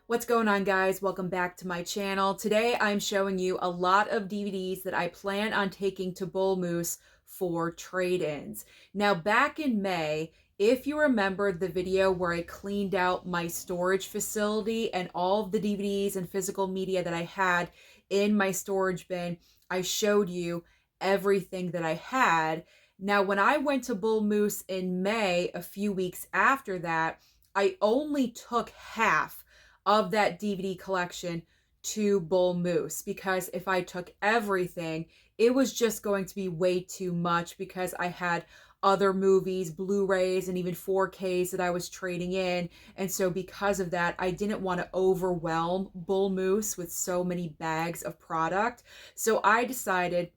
What's going on, guys? Welcome back to my channel. Today I'm showing you a lot of DVDs that I plan on taking to Bullmoose for trade-ins. Now, back in May, if you remember the video where I cleaned out my storage facility and all of the DVDs and physical media that I had in my storage bin, I showed you everything that I had. Now, when I went to Bullmoose in May, a few weeks after that, I only took half of that DVD collection to Bullmoose, because if I took everything, it was just going to be way too much, because I had other movies, Blu-rays, and even 4Ks that I was trading in. And so because of that, I didn't want to overwhelm Bullmoose with so many bags of product. So I decided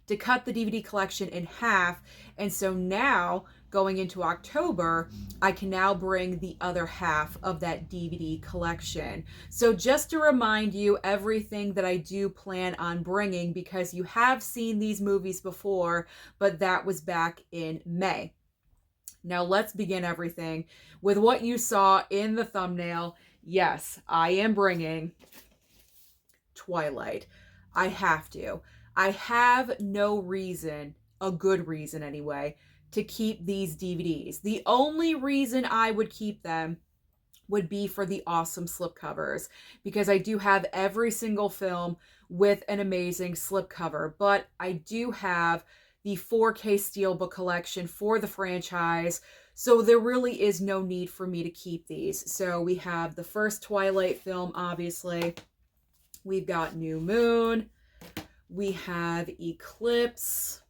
to cut the DVD collection in half. And so now, going into October, I can now bring the other half of that DVD collection. So just to remind you everything that I do plan on bringing, because you have seen these movies before, but that was back in May. Now let's begin everything with what you saw in the thumbnail. Yes, I am bringing Twilight. I have to. I have no reason, a good reason anyway, to keep these DVDs. The only reason I would keep them would be for the awesome slipcovers, because I do have every single film with an amazing slipcover, but I do have the 4K Steelbook collection for the franchise, so there really is no need for me to keep these. So we have the first Twilight film, obviously. We've got New Moon. We have Eclipse,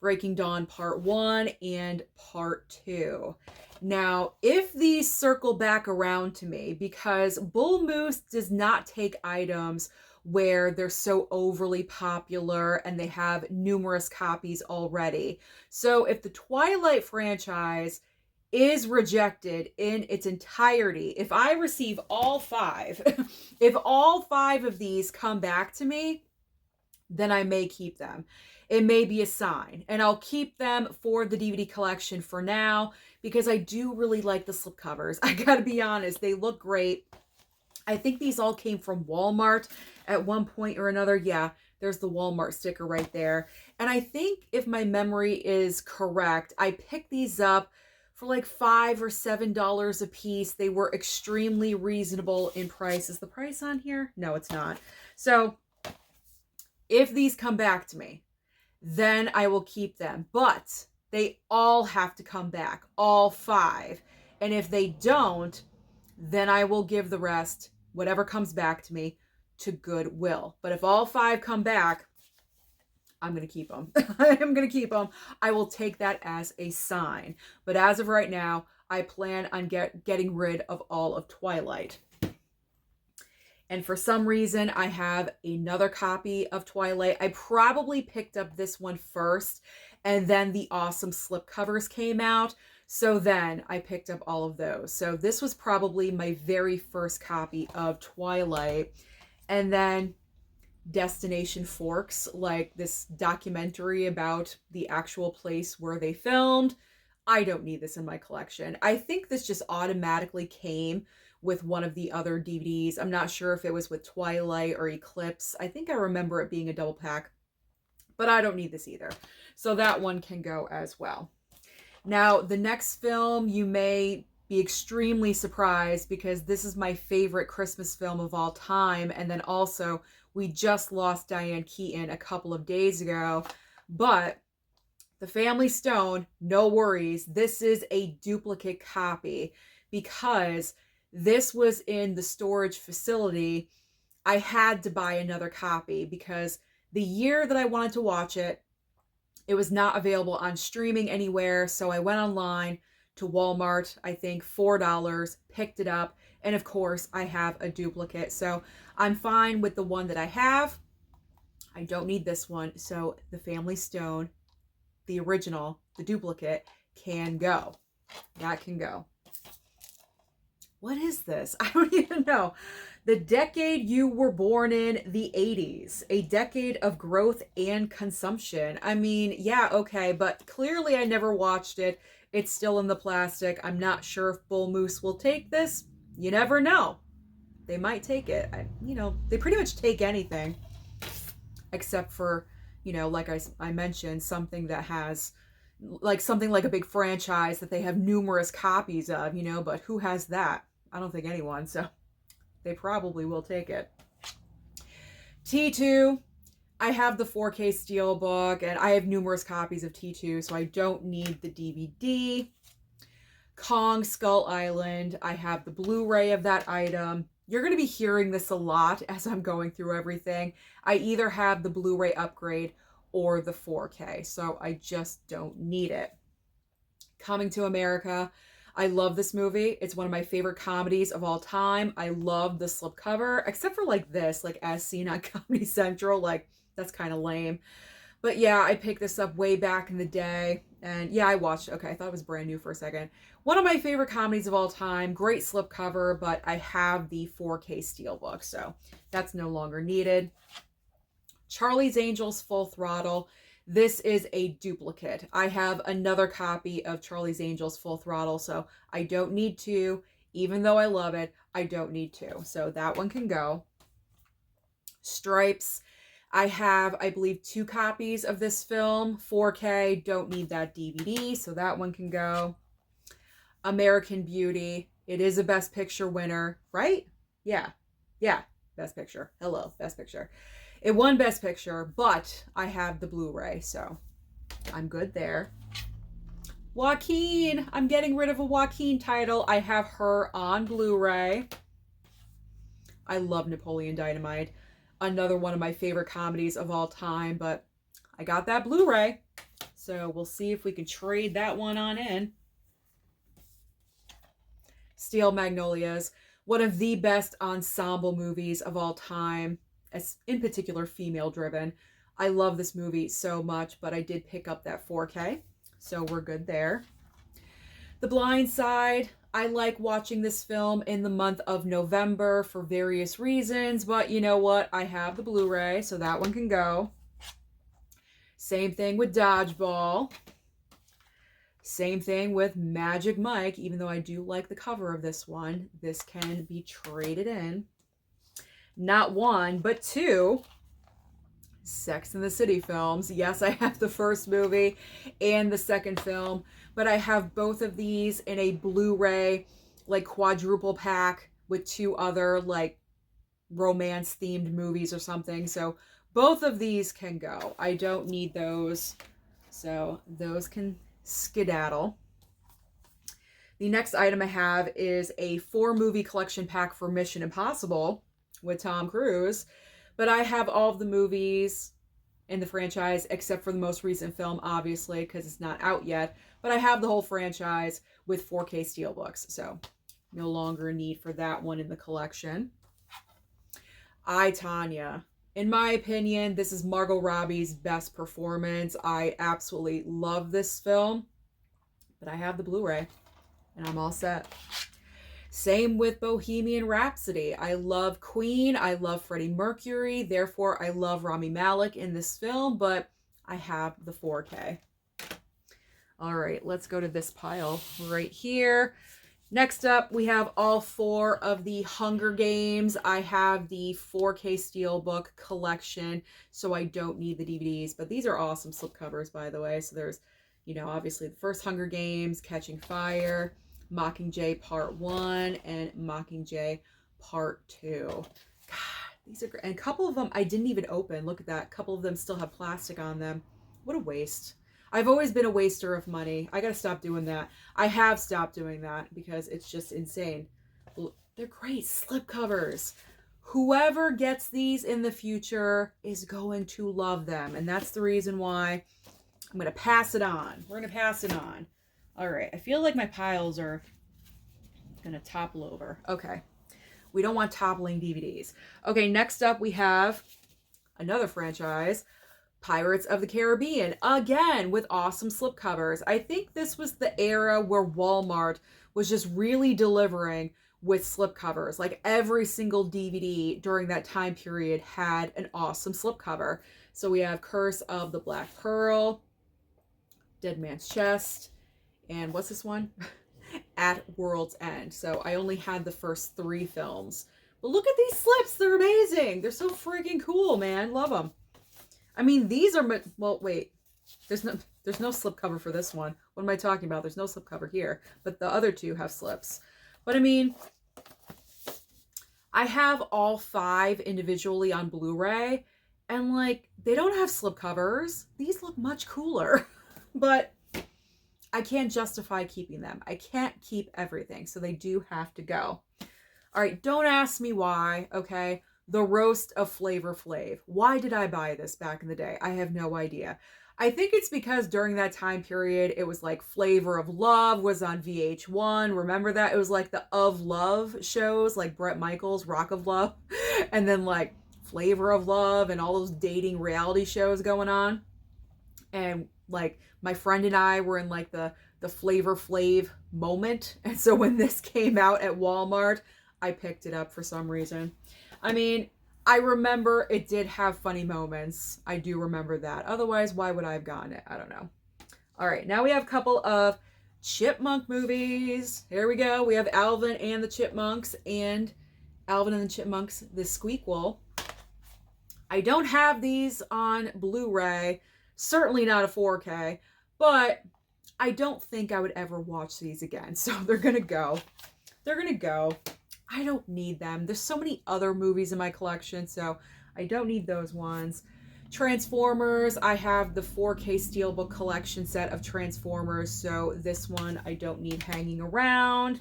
Breaking Dawn Part 1 and Part 2. Now, if these circle back around to me, because Bullmoose does not take items where they're so overly popular and they have numerous copies already. So if the Twilight franchise is rejected in its entirety, if I receive all five, if all five of these come back to me, then I may keep them. It may be a sign, and I'll keep them for the DVD collection for now, because I do really like the slipcovers. I gotta be honest, they look great. I think these all came from Walmart at one point or another. Yeah, there's the Walmart sticker right there. And I think, if my memory is correct, I picked these up for like $5 or $7 a piece. They were extremely reasonable in price. Is the price on here? No, it's not. So if these come back to me, then I will keep them. But they all have to come back, all five. And if they don't, then I will give the rest, whatever comes back to me, to Goodwill. But if all five come back, I'm going to keep them. I am going to keep them. I will take that as a sign. But as of right now, I plan on getting rid of all of Twilight. And for some reason, I have another copy of Twilight. I probably picked up this one first, and then the awesome slipcovers came out. So then I picked up all of those. So this was probably my very first copy of Twilight. And then Destination Forks, like this documentary about the actual place where they filmed. I don't need this in my collection. I think this just automatically came with one of the other DVDs. I'm not sure if it was with Twilight or Eclipse. I think I remember it being a double pack, but I don't need this either. So that one can go as well. Now, the next film, you may be extremely surprised, because this is my favorite Christmas film of all time. And then also, we just lost Diane Keaton a couple of days ago, but The Family Stone, no worries. This is a duplicate copy, because this was in the storage facility. I had to buy another copy, because the year that I wanted to watch it, it was not available on streaming anywhere. So I went online to Walmart, I think $4, picked it up. And of course, I have a duplicate. So I'm fine with the one that I have. I don't need this one. So The Family Stone, the original, the duplicate, can go. That can go. What is this? I don't even know. The decade you were born in, the 80s. A decade of growth and consumption. I mean, yeah, okay, but clearly I never watched it. It's still in the plastic. I'm not sure if Bullmoose will take this. You never know. they might take it. They pretty much take anything except for, like I mentioned, something that has like something like a big franchise that they have numerous copies of, but who has that? I don't think anyone, so they probably will take it. T2, I have the 4K Steelbook, and I have numerous copies of T2, so I don't need the DVD. Kong Skull Island, I have the Blu-ray of that item. You're going to be hearing this a lot as I'm going through everything. I either have the Blu-ray upgrade or the 4K, so I just don't need it. Coming to America, I love this movie. It's one of my favorite comedies of all time. I love the slipcover, except for like this, like as seen on Comedy Central, like that's kind of lame. But yeah, I picked this up way back in the day. And yeah, I watched it. Okay, I thought it was brand new for a second. One of my favorite comedies of all time. Great slipcover, but I have the 4K Steelbook, so that's no longer needed. Charlie's Angels Full Throttle. This is a duplicate. I have another copy of Charlie's Angels Full Throttle, so I don't need to. Even though I love it, I don't need to. So that one can go. Stripes. I have, I believe, 2 copies of this film. 4K, don't need that DVD, so that one can go. American Beauty. It is a Best Picture winner, right? Yeah. Best Picture. Hello, Best Picture. It won Best Picture, but I have the Blu-ray, so I'm good there. Joaquin. I'm getting rid of a Joaquin title. I have her on Blu-ray. I love Napoleon Dynamite. Another one of my favorite comedies of all time, but I got that Blu-ray, so we'll see if we can trade that one on in. Steel Magnolias, one of the best ensemble movies of all time, as in particular female-driven. I love this movie so much, but I did pick up that 4K, so we're good there. The Blind Side. I like watching this film in the month of November for various reasons, but you know what? I have the Blu-ray, so that one can go. Same thing with Dodgeball. Same thing with Magic Mike, even though I do like the cover of this one. This can be traded in. Not 1, but 2 Sex and the City films. Yes, I have the first movie and the second film, but I have both of these in a Blu-ray, like quadruple pack with 2 other like romance themed movies or something. So both of these can go. I don't need those. So those can skedaddle. The next item I have is a 4-movie collection pack for Mission Impossible with Tom Cruise. But I have all of the movies in the franchise except for the most recent film, obviously, because it's not out yet. But I have the whole franchise with 4K Steelbooks, so no longer a need for that one in the collection. I, Tonya. In my opinion, this is Margot Robbie's best performance. I absolutely love this film, but I have the Blu-ray, and I'm all set. Same with Bohemian Rhapsody. I love Queen. I love Freddie Mercury. Therefore, I love Rami Malek in this film, but I have the 4K. All right, let's go to this pile right here. Next up, we have all 4 of the Hunger Games. I have the 4K Steelbook collection, so I don't need the DVDs, but these are awesome slipcovers, by the way. So there's, obviously the first Hunger Games, Catching Fire, Mockingjay Part 1, and Mockingjay Part 2. God, these are great. And a couple of them I didn't even open. Look at that. A couple of them still have plastic on them. What a waste. I've always been a waster of money. I gotta stop doing that. I have stopped doing that because it's just insane. They're great slipcovers. Whoever gets these in the future is going to love them. And that's the reason why I'm going to pass it on. We're going to pass it on. All right. I feel like my piles are going to topple over. Okay. We don't want toppling DVDs. Okay. Next up, we have another franchise, Pirates of the Caribbean, again with awesome slipcovers. I think this was the era where Walmart was just really delivering with slipcovers. Like every single DVD during that time period had an awesome slipcover. So we have Curse of the Black Pearl, Dead Man's Chest, and what's this one? At World's End. So I only had the first 3 films. I look at these slips. They're amazing. They're so freaking cool, man. Love them. I mean, these are, well, wait. There's no slip cover for this one. What am I talking about? There's no slip cover here. But the other two have slips. But I mean, I have all 5 individually on Blu-ray. And like, they don't have slip covers. These look much cooler. But I can't justify keeping them. I can't keep everything. So they do have to go. All right, don't ask me why, okay? The Roast of Flavor Flav. Why did I buy this back in the day? I have no idea. I think it's because during that time period, it was like Flavor of Love was on VH1. Remember that? It was like the Of Love shows, like Bret Michaels, Rock of Love. And then like Flavor of Love and all those dating reality shows going on. And like my friend and I were in like the Flavor Flav moment. And so when this came out at Walmart, I picked it up for some reason. I mean, I remember it did have funny moments. I do remember that. Otherwise, why would I have gotten it? I don't know. All right, now we have a couple of Chipmunk movies. Here we go. We have Alvin and the Chipmunks and Alvin and the Chipmunks, The Squeakquel. I don't have these on Blu-ray. Certainly not a 4K. But I don't think I would ever watch these again. So they're going to go. They're going to go. I don't need them. There's so many other movies in my collection, so I don't need those ones. Transformers, I have the 4K Steelbook collection set of Transformers, so this one I don't need hanging around.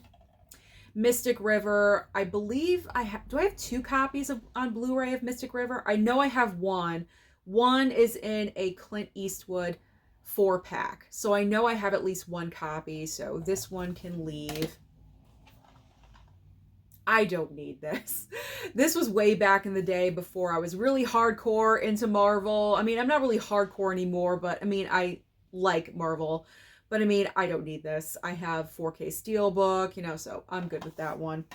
Mystic River, I believe I have, do I have 2 copies on Blu-ray of Mystic River? I know I have one. One is in a Clint Eastwood 4-pack, so I know I have at least 1 copy, so this one can leave. I don't need this. This was way back in the day before I was really hardcore into Marvel. I mean, I'm not really hardcore anymore, but I mean, I like Marvel. But I mean, I don't need this. I have 4K Steelbook, you know, so I'm good with that one.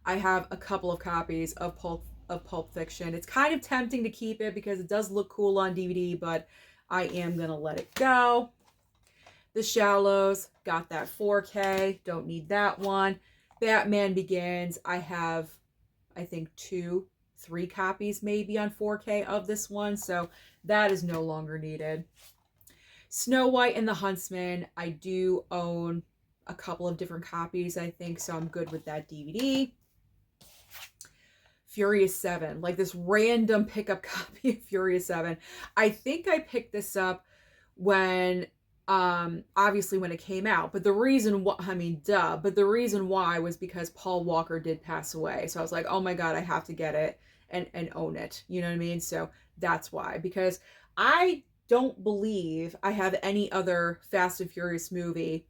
I have a couple of copies of Pulp Fiction. It's kind of tempting to keep it because it does look cool on DVD, but I am going to let it go. The Shallows, got that 4K. Don't need that one. Batman Begins, I have, I think, 2, 3 copies maybe on 4K of this one, so that is no longer needed. Snow White and the Huntsman, I do own a couple of different copies, I think, so I'm good with that DVD. Furious 7, like this random pickup copy of Furious 7. I think I picked this up when... obviously when it came out, but the reason why, I mean, duh, but the reason why was because Paul Walker did pass away. So I was like, oh my God, I have to get it and own it. You know what I mean? So that's why, because I don't believe I have any other Fast and Furious movie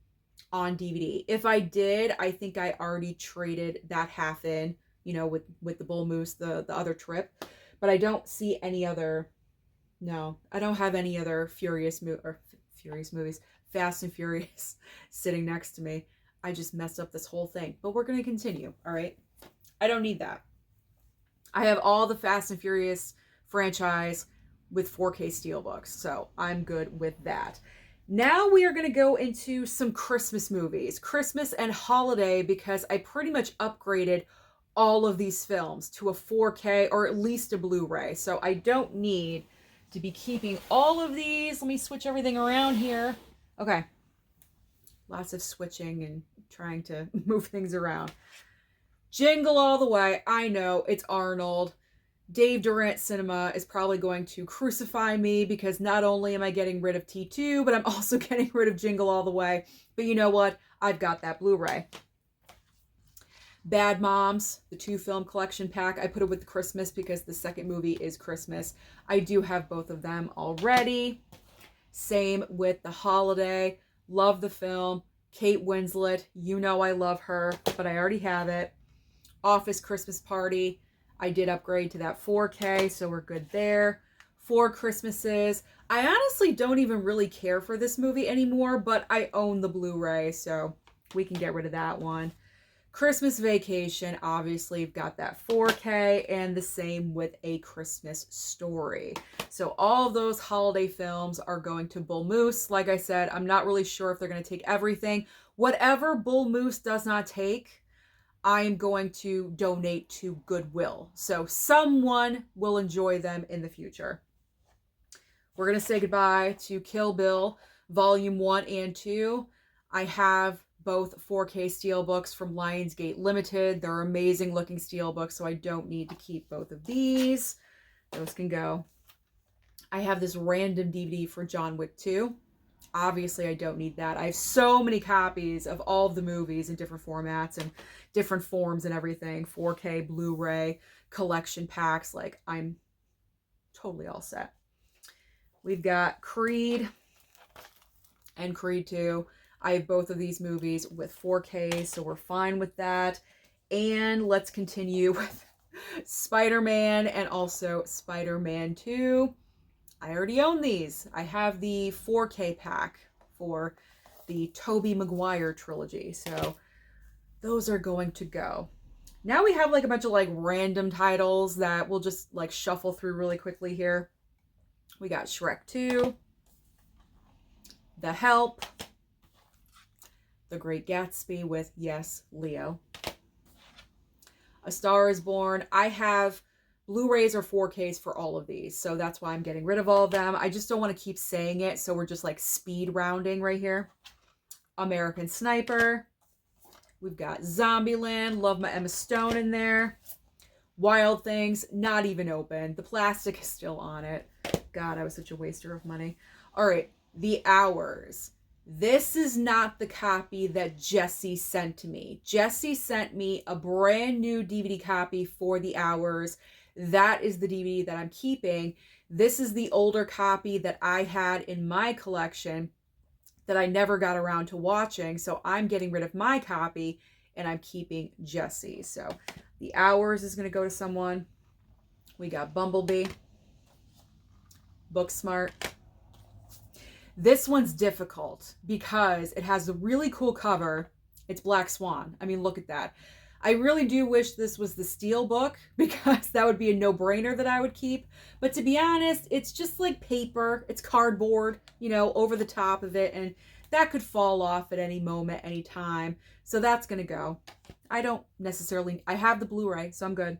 on DVD. If I did, I think I already traded that half in, you know, with the Bullmoose, the other trip, but I don't see any other, no, I don't have any other Furious movies, Fast and Furious sitting next to me. I just messed up this whole thing, but we're going to continue. All right. I don't need that. I have all the Fast and Furious franchise with 4K Steelbooks, so I'm good with that. Now we are going to go into some Christmas movies, Christmas and holiday, because I pretty much upgraded all of these films to a 4K or at least a Blu-ray. So I don't need to be keeping all of these. Let me switch everything around here. Okay. Lots of switching and trying to move things around. Jingle All the Way. I know, it's Arnold. Dave Durant Cinema is probably going to crucify me because not only am I getting rid of T2, but I'm also getting rid of Jingle All the Way. But you know what? I've got that Blu-ray. Bad Moms, the 2-film collection pack. I put it with Christmas because the second movie is Christmas. I do have both of them already. Same with The Holiday. Love the film. Kate Winslet, you know I love her, but I already have it. Office Christmas Party. I did upgrade to that 4K, so we're good there. 4 Christmases. I honestly don't even really care for this movie anymore, but I own the Blu-ray, so we can get rid of that one. Christmas Vacation, obviously, you've got that 4K, and the same with A Christmas Story. So all of those holiday films are going to Bullmoose. Like I said, I'm not really sure if they're going to take everything. Whatever Bullmoose does not take, I am going to donate to Goodwill. So someone will enjoy them in the future. We're going to say goodbye to Kill Bill Volume 1 and 2. I have both 4K steelbooks from Lionsgate Limited. They're amazing looking steelbooks, so I don't need to keep both of these. Those can go. I have this random DVD for John Wick 2. Obviously, I don't need that. I have so many copies of all of the movies in different formats and different forms and everything. 4K, Blu-ray, collection packs. Like, I'm totally all set. We've got Creed and Creed 2. I have both of these movies with 4K, so we're fine with that. And let's continue with Spider-Man and also Spider-Man 2. I already own these. I have the 4K pack for the Tobey Maguire trilogy. So those are going to go. Now we have like a bunch of like random titles that we'll just like shuffle through really quickly here. We got Shrek 2, The Help, The Great Gatsby with, yes, Leo, A Star is Born. I have Blu-rays or 4Ks for all of these, so that's why I'm getting rid of all of them. I just don't want to keep saying it, so we're just like speed rounding right here. American Sniper. We've got Zombieland. Love my Emma Stone in there. Wild Things, not even open. The plastic is still on it. God, I was such a waster of money. All right, The Hours. This is not the copy that Jesse sent to me. Jesse sent me a brand new DVD copy for The Hours. That is the DVD that I'm keeping. This is the older copy that I had in my collection that I never got around to watching. So I'm getting rid of my copy and I'm keeping Jesse. So The Hours is going to go to someone. We got Bumblebee. Booksmart. This one's difficult because it has a really cool cover. It's Black Swan. I mean, look at that. I really do wish this was the steel book because that would be a no-brainer that I would keep. But to be honest, it's just like paper. It's cardboard, you know, over the top of it. And that could fall off at any moment, any time. So that's going to go. I don't necessarily... I have the Blu-ray, so I'm good.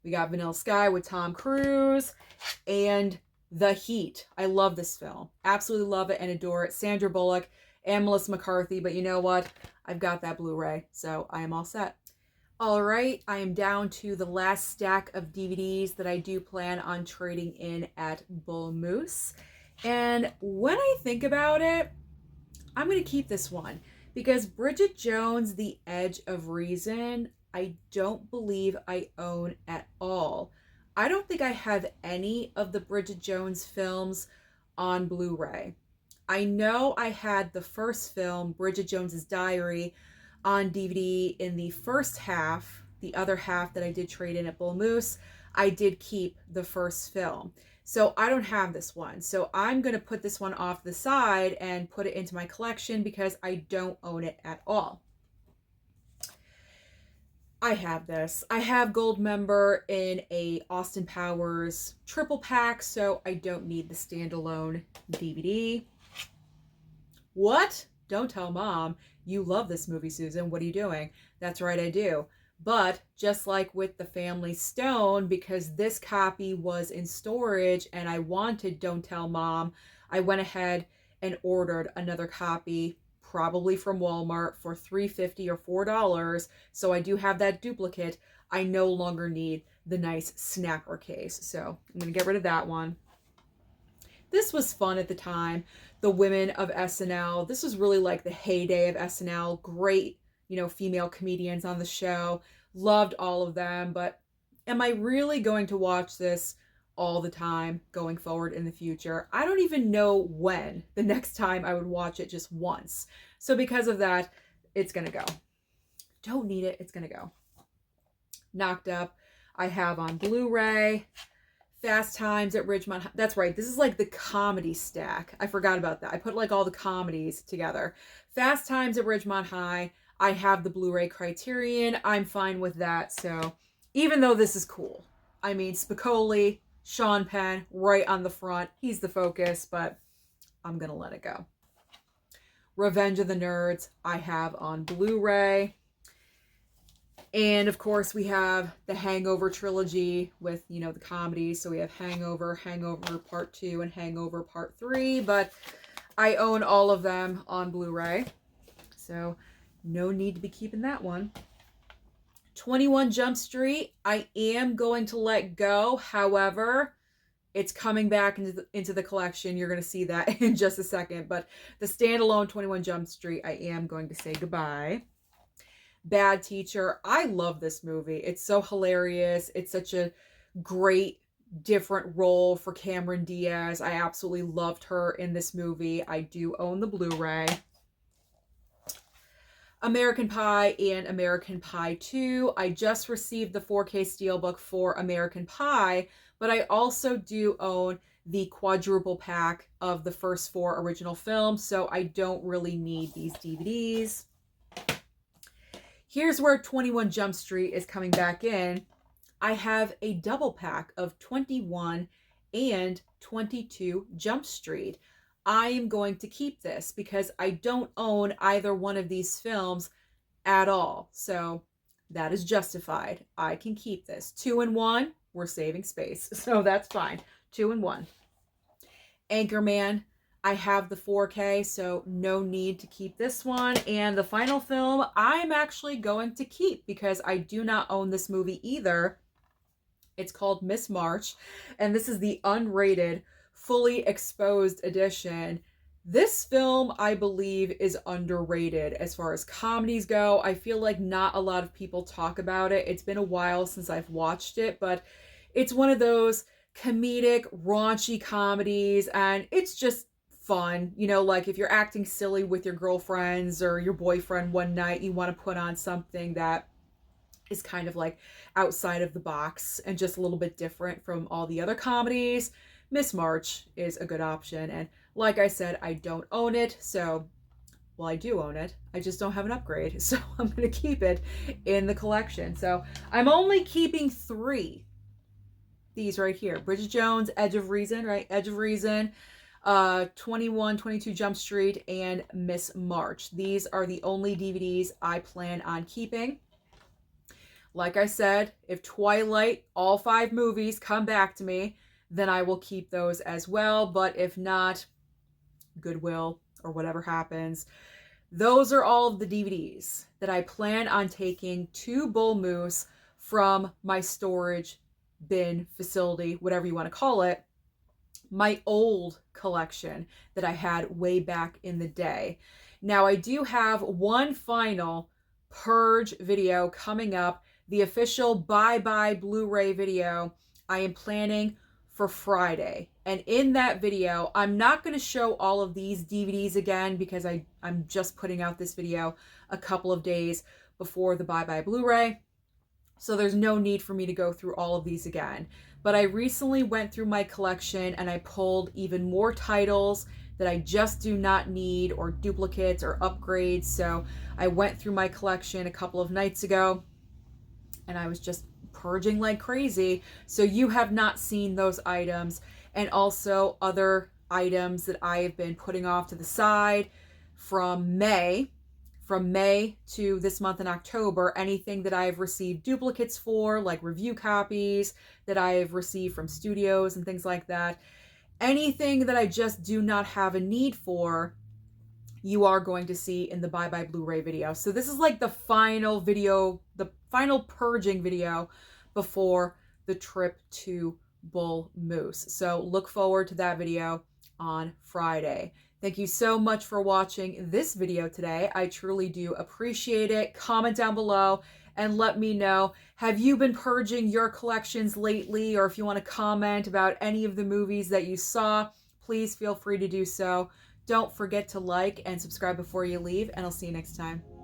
We got Vanilla Sky with Tom Cruise and The Heat. I love this film. Absolutely love it and adore it. Sandra Bullock and Melissa McCarthy. But you know what? I've got that Blu-ray, so I am all set. All right, I am down to the last stack of DVDs that I do plan on trading in at Bullmoose. And when I think about it, I'm going to keep this one because Bridget Jones' The Edge of Reason, I don't believe I own at all. I don't think I have any of the Bridget Jones films on Blu-ray. I know I had the first film, Bridget Jones's Diary, on DVD in the first half. The other half that I did trade in at Bullmoose, I did keep the first film. So I don't have this one. So I'm going to put this one off the side and put it into my collection because I don't own it at all. I have this. I have Goldmember in a Austin Powers triple pack, so I don't need the standalone DVD. What? Don't tell Mom. You love this movie, Susan. What are you doing? That's right, I do. But just like with the Family Stone, because this copy was in storage and I wanted Don't Tell Mom, I went ahead and ordered another copy, probably from Walmart, for $3.50 or $4. So I do have that duplicate. I no longer need the nice snapper case. So I'm going to get rid of that one. This was fun at the time. The women of SNL. This was really like the heyday of SNL. Great, you know, female comedians on the show. Loved all of them. But am I really going to watch this all the time going forward in the future? I don't even know when the next time I would watch it, just once. So because of that, it's going to go. Don't need it. It's going to go. Knocked Up, I have on Blu-ray. Fast Times at Ridgemont High. That's right. This is like the comedy stack. I forgot about that. I put like all the comedies together. Fast Times at Ridgemont High. I have the Blu-ray Criterion. I'm fine with that. So even though this is cool, I mean, Spicoli, Sean Penn, right on the front. He's the focus, but I'm going to let it go. Revenge of the Nerds, I have on Blu-ray. And of course, we have the Hangover trilogy with, you know, the comedies. So we have Hangover, Hangover Part 2, and Hangover Part 3. But I own all of them on Blu-ray. So no need to be keeping that one. 21 Jump Street, I am going to let go. However, it's coming back into the collection. You're going to see that in just a second. But the standalone 21 Jump Street, I am going to say goodbye. Bad Teacher, I love this movie. It's so hilarious. It's such a great different role for Cameron Diaz. I absolutely loved her in this movie. I do own the Blu-ray. American Pie and American Pie 2. I just received the 4K Steelbook for American Pie, but I also do own the quadruple pack of the first 4 original films, so I don't really need these DVDs. Here's where 21 Jump Street is coming back in. I have a double pack of 21 and 22 Jump Street. I am going to keep this because I don't own either one of these films at all. So that is justified. I can keep this. 2 and 1, we're saving space. So that's fine. 2 and 1. Anchorman, I have the 4K, so no need to keep this one. And the final film, I'm actually going to keep because I do not own this movie either. It's called Miss March, and this is the unrated, fully exposed edition. This film, I believe, is underrated as far as comedies go. I feel like not a lot of people talk about it. It's been a while since I've watched it, but it's one of those comedic, raunchy comedies, and it's just fun. You know, like if you're acting silly with your girlfriends or your boyfriend one night, you want to put on something that is kind of like outside of the box and just a little bit different from all the other comedies. Miss March is a good option. And like I said, I don't own it. So, well, I do own it. I just don't have an upgrade. So I'm going to keep it in the collection. So I'm only keeping 3. These right here. Bridget Jones, Edge of Reason, right? Edge of Reason. 21, 22 Jump Street, and Miss March. These are the only DVDs I plan on keeping. Like I said, if Twilight, all 5 movies come back to me, then I will keep those as well. But if not, Goodwill or whatever happens. Those are all of the DVDs that I plan on taking to Bullmoose from my storage bin facility, whatever you want to call it. My old collection that I had way back in the day. Now I do have one final purge video coming up, the official bye-bye Blu-ray video I am planning for Friday. And in that video, I'm not going to show all of these DVDs again because I'm just putting out this video a couple of days before the bye-bye Blu-ray. So there's no need for me to go through all of these again. But I recently went through my collection and I pulled even more titles that I just do not need, or duplicates or upgrades. So I went through my collection a couple of nights ago and I was just purging like crazy. So you have not seen those items, and also other items that I have been putting off to the side from May to this month in October. Anything that I've received duplicates for, like review copies that I've received from studios and things like that. Anything that I just do not have a need for, you are going to see in the bye-bye Blu-ray video. So this is like the final video, the final purging video before the trip to Bullmoose. So look forward to that video on Friday. Thank you so much for watching this video today. I truly do appreciate it. Comment down below and let me know, have you been purging your collections lately? Or if you want to comment about any of the movies that you saw, please feel free to do so. Don't forget to like and subscribe before you leave, and I'll see you next time.